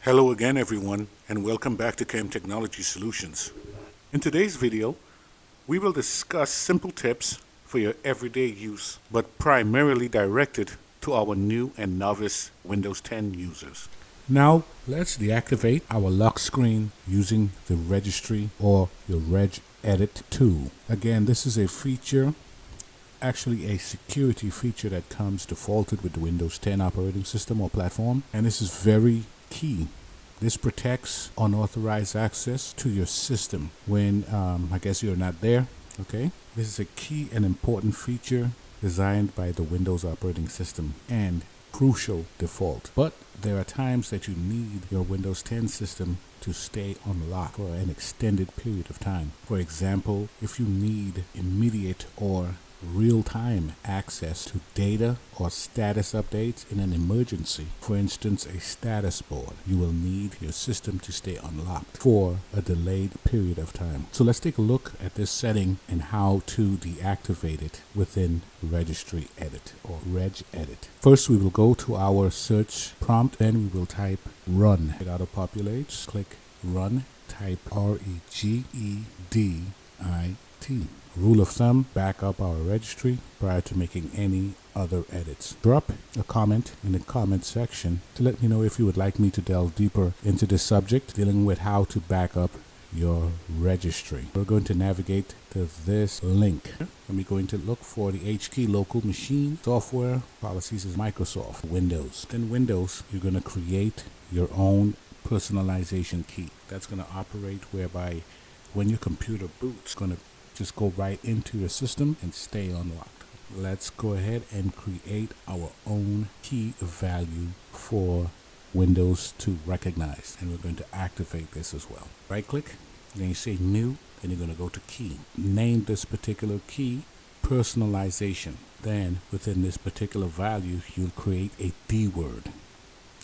Hello again everyone, and welcome back to Chem Technology Solutions. In today's video, we will discuss simple tips for your everyday use, but primarily directed to our new and novice Windows 10 users. Now, let's deactivate our lock screen using the registry or your regedit tool. Again, this is a feature, actually a security feature that comes defaulted with the Windows 10 operating system or platform, and this is very key. This protects unauthorized access to your system when I guess you're not there. Okay, this is a key and important feature designed by the Windows operating system and crucial default. But there are times that you need your Windows 10 system to stay unlocked for an extended period of time. For example, if you need immediate or real-time access to data or status updates in an emergency, for instance a status board, you will need your system to stay unlocked for a delayed period of time. So let's take a look at this setting and how to deactivate it within registry edit or regedit. First, we will go to our search prompt, then we will type run. It auto-populates. Click run, type regedit. Rule of thumb, back up our registry prior to making any other edits. Drop a comment in the comment section to let me know if you would like me to delve deeper into this subject, dealing with how to back up your registry. We're going to navigate to this link. And we're going to look for the HKey local machine. Software policies is Microsoft. Windows. In Windows, you're going to create your own personalization key. That's going to operate whereby when your computer boots, it's going to just go right into your system and stay unlocked. Let's go ahead and create our own key value for Windows to recognize, and we're going to activate this as well. Right click, then you say new, then you're going to go to key. Name this particular key personalization. Then within this particular value, you'll create a D word.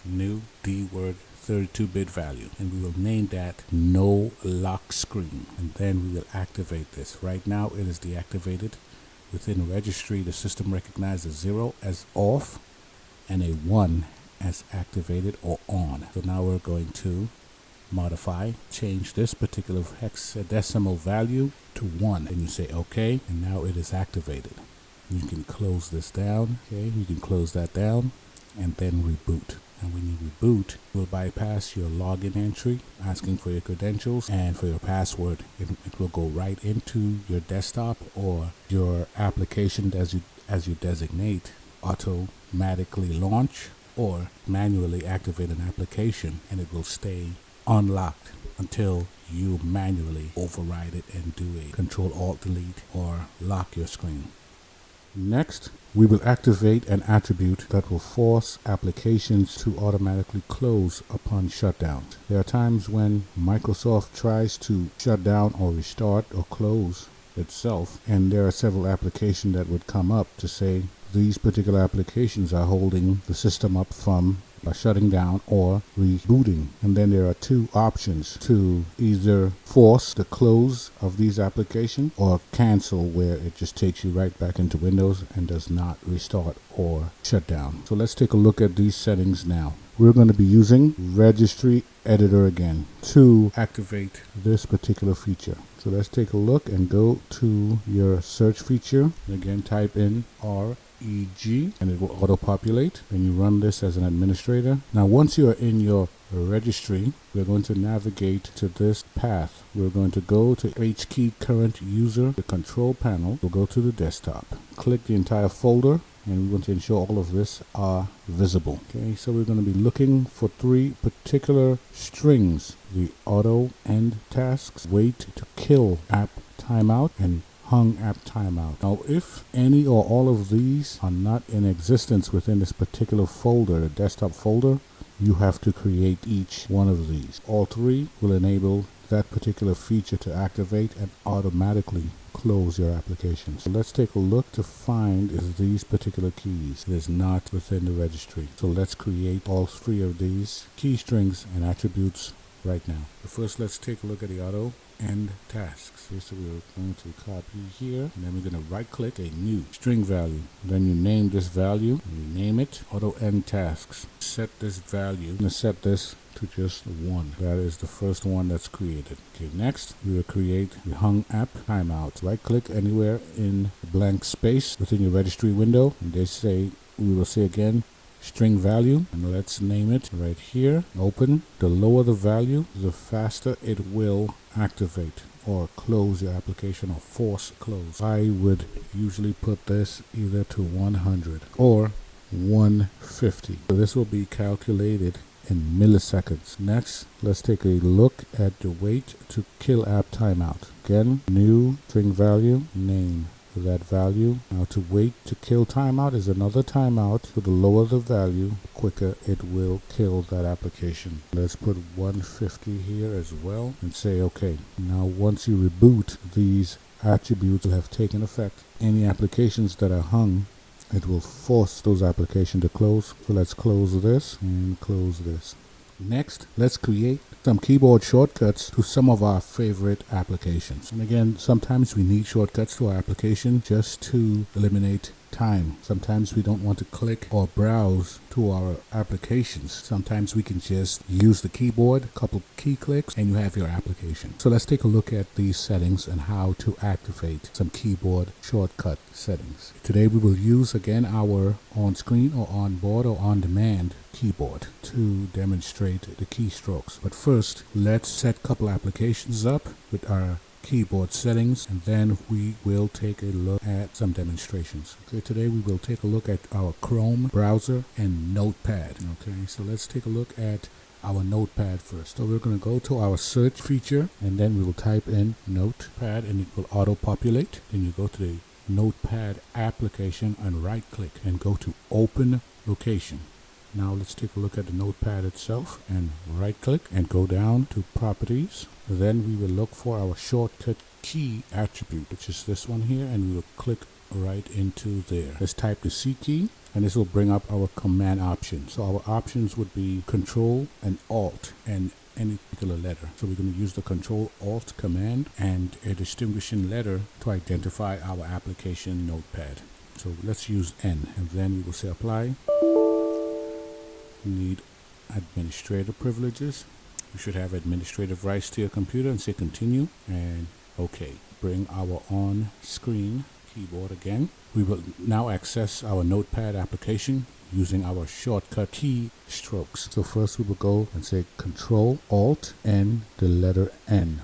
New D word 32-bit value, and we will name that no lock screen, and then we will activate this. Right now it is deactivated. Within registry, the system recognizes 0 as off and a 1 as activated or on. So now we're going to modify, change this particular hexadecimal value to 1, and you say OK, and now it is activated. You can close this down. Okay, you can close that down and then reboot. And when you reboot, it will bypass your login entry, asking for your credentials and for your password. It will go right into your desktop or your application as you designate, automatically launch or manually activate an application, and it will stay unlocked until you manually override it and do a Control-Alt-Delete or lock your screen. Next, we will activate an attribute that will force applications to automatically close upon shutdown. There are times when Microsoft tries to shut down or restart or close itself, and there are several applications that would come up to say these particular applications are holding the system up from shutting down or rebooting. And then there are two options to either force the close of these applications or cancel, where it just takes you right back into Windows and does not restart or shut down. So let's take a look at these settings now. We're going to be using registry editor again to activate this particular feature. So let's take a look and go to your search feature. Again, type in REG and it will auto-populate. Then you run this as an administrator. Now once you are in your registry, we're going to navigate to this path. We're going to go to HKey current user, the control panel. We'll go to the desktop. Click the entire folder, and we want to ensure all of this are visible. Okay, so we're going to be looking for 3 particular strings: the auto end tasks, wait to kill app timeout, and hung app timeout. Now if any or all of these are not in existence within this particular folder, the desktop folder, you have to create each one of these. All 3 will enable that particular feature to activate and automatically close your application. So let's take a look to find if these particular keys is not within the registry. So let's create all 3 of these key strings and attributes right now. But first, let's take a look at the auto end tasks. So we're going to copy here, and then we're going to right click a new string value. Then you name this value, and you name it auto end tasks. Set this value. I'm going to set this to just one. That is the first one that's created. Okay, next we will create the hung app timeout. Right click anywhere in the blank space within your registry window, and we will say again string value, and let's name it right here. Open. The lower the value, the faster it will activate or close your application, or force close. I would usually put this either to 100 or 150. So this will be calculated in milliseconds. Next, let's take a look at the wait to kill app timeout. Again, new string value, name that value. Now to wait to kill timeout is another timeout. So the lower the value, the quicker it will kill that application. Let's put 150 here as well and say okay. Now once you reboot, these attributes will have taken effect. Any applications that are hung, it will force those applications to close. So let's close this and close this. Next, let's create some keyboard shortcuts to some of our favorite applications. And again, sometimes we need shortcuts to our application just to eliminate time. Sometimes we don't want to click or browse to our applications. Sometimes we can just use the keyboard, a couple key clicks, and you have your application. So let's take a look at these settings and how to activate some keyboard shortcut settings. Today we will use again our on-screen or on-board or on-demand keyboard to demonstrate the keystrokes. But first, let's set a couple applications up with our keyboard settings, and then we will take a look at some demonstrations. Okay, today we will take a look at our Chrome browser and Notepad. Okay, so let's take a look at our Notepad first. So we're going to go to our search feature, and then we will type in Notepad, and it will auto-populate. Then you go to the Notepad application and right click and go to Open Location. Now let's take a look at the Notepad itself and right click and go down to Properties. Then we will look for our shortcut key attribute, which is this one here, and we will click right into there. Let's type the C key, and this will bring up our command options. So our options would be Control and Alt and any particular letter. So we're going to use the Control Alt command and a distinguishing letter to identify our application Notepad. So let's use N, and then we will say Apply. Need administrator privileges. You should have administrative rights to your computer, and say continue and OK. Bring our on-screen keyboard again. We will now access our Notepad application using our shortcut key strokes. So first we will go and say Control Alt and the letter N.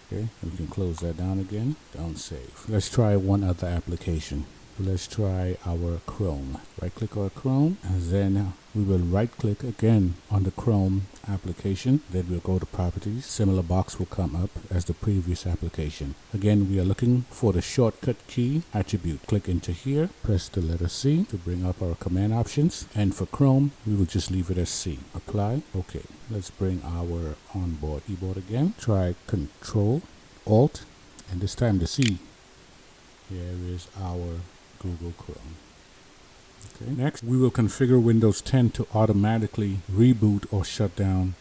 Okay, and we can close that down again. Don't save. Let's try one other application. Let's try our Chrome. Right click on Chrome, and then we will right click again on the Chrome application. Then we'll go to Properties. Similar box will come up as the previous application. Again, we are looking for the shortcut key attribute. Click into here, press the letter C to bring up our command options. And for Chrome, we will just leave it as C. Apply. Okay, let's bring our onboard keyboard again. Try Control Alt, and this time the C. Here is our Google Chrome. Okay. Next, we will configure Windows 10 to automatically reboot or shut down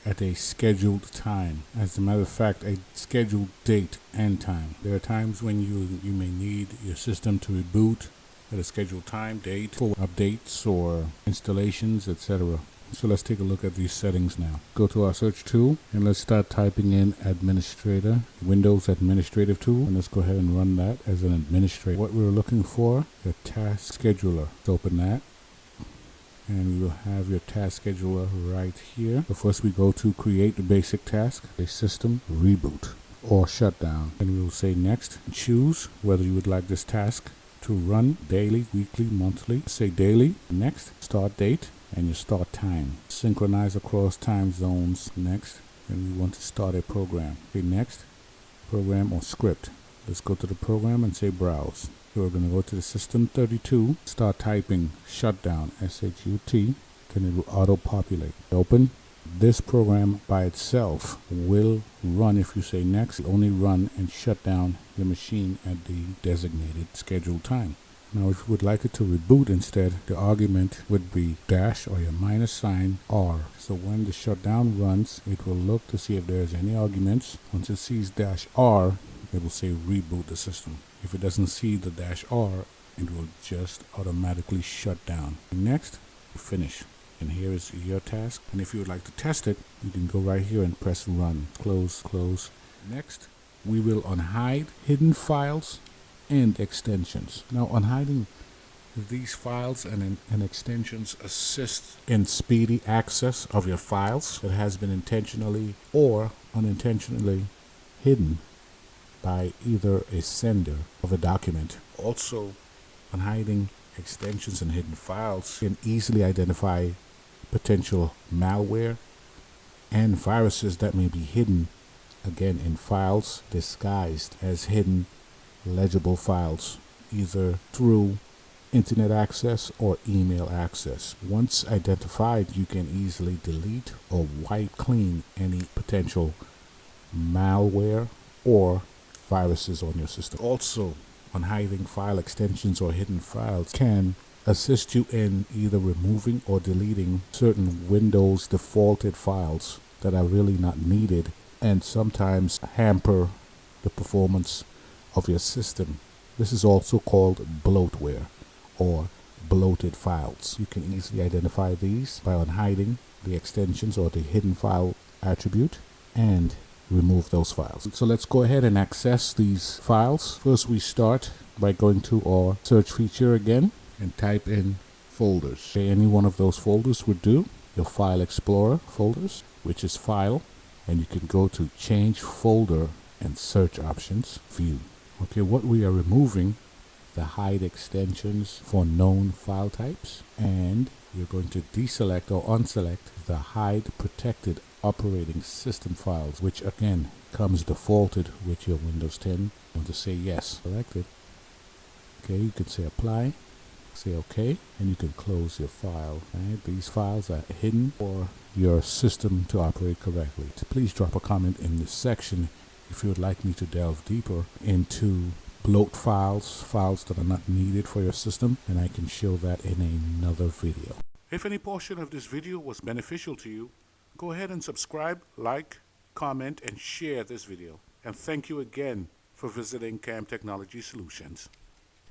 at a scheduled time. As a matter of fact, a scheduled date and time. There are times when you may need your system to reboot at a scheduled time, date, for updates or installations, etc. So let's take a look at these settings now. Go to our search tool and let's start typing in administrator, Windows administrative tool, and let's go ahead and run that as an administrator. What we're looking for, the task scheduler. Let's open that, and we will have your task scheduler right here. So first we go to create the basic task, a system reboot or shutdown, and we will say next. Choose whether you would like this task to run daily, weekly, monthly. Say daily. Next, start date and your start time. Synchronize across time zones. Next, and we want to start a program. Okay, next, program or script. Let's go to the program and say browse. So we're going to go to the system 32, start typing shutdown, S-H-U-T, then it will auto-populate. Open. This program by itself will run if you say next. It'll only run and shut down your machine at the designated scheduled time. Now if you would like it to reboot instead, the argument would be dash or your minus sign R. So when the shutdown runs, it will look to see if there's any arguments. Once it sees dash R, it will say reboot the system. If it doesn't see the dash R, it will just automatically shut down. Next, finish. And here is your task. And if you would like to test it, you can go right here and press run. Close, close. Next, we will unhide hidden files and extensions. Now, unhiding these files and extensions assist in speedy access of your files that has been intentionally or unintentionally hidden by either a sender of a document. Also, unhiding extensions and hidden files can easily identify potential malware and viruses that may be hidden, again, in files disguised as hidden legible files, either through internet access or email access. Once identified, you can easily delete or wipe clean any potential malware or viruses on your system. Also, unhiding file extensions or hidden files can assist you in either removing or deleting certain Windows defaulted files that are really not needed and sometimes hamper the performance of your system. This is also called bloatware or bloated files. You can easily identify these by unhiding the extensions or the hidden file attribute and remove those files. So let's go ahead and access these files. First, we start by going to our search feature again and type in folders. Okay, any one of those folders would do. Your File Explorer folders, which is File, and you can go to Change Folder and Search Options, View. Okay, what we are removing, the hide extensions for known file types, and you're going to deselect or unselect the hide protected operating system files, which again comes defaulted with your Windows 10. I want to say yes, select it. Okay, you can say apply, say OK, and you can close your file. Right? These files are hidden for your system to operate correctly. So please drop a comment in this section if you would like me to delve deeper into bloat files, files that are not needed for your system, and I can show that in another video. If any portion of this video was beneficial to you, go ahead and subscribe, like, comment, and share this video. And thank you again for visiting CAM Technology Solutions.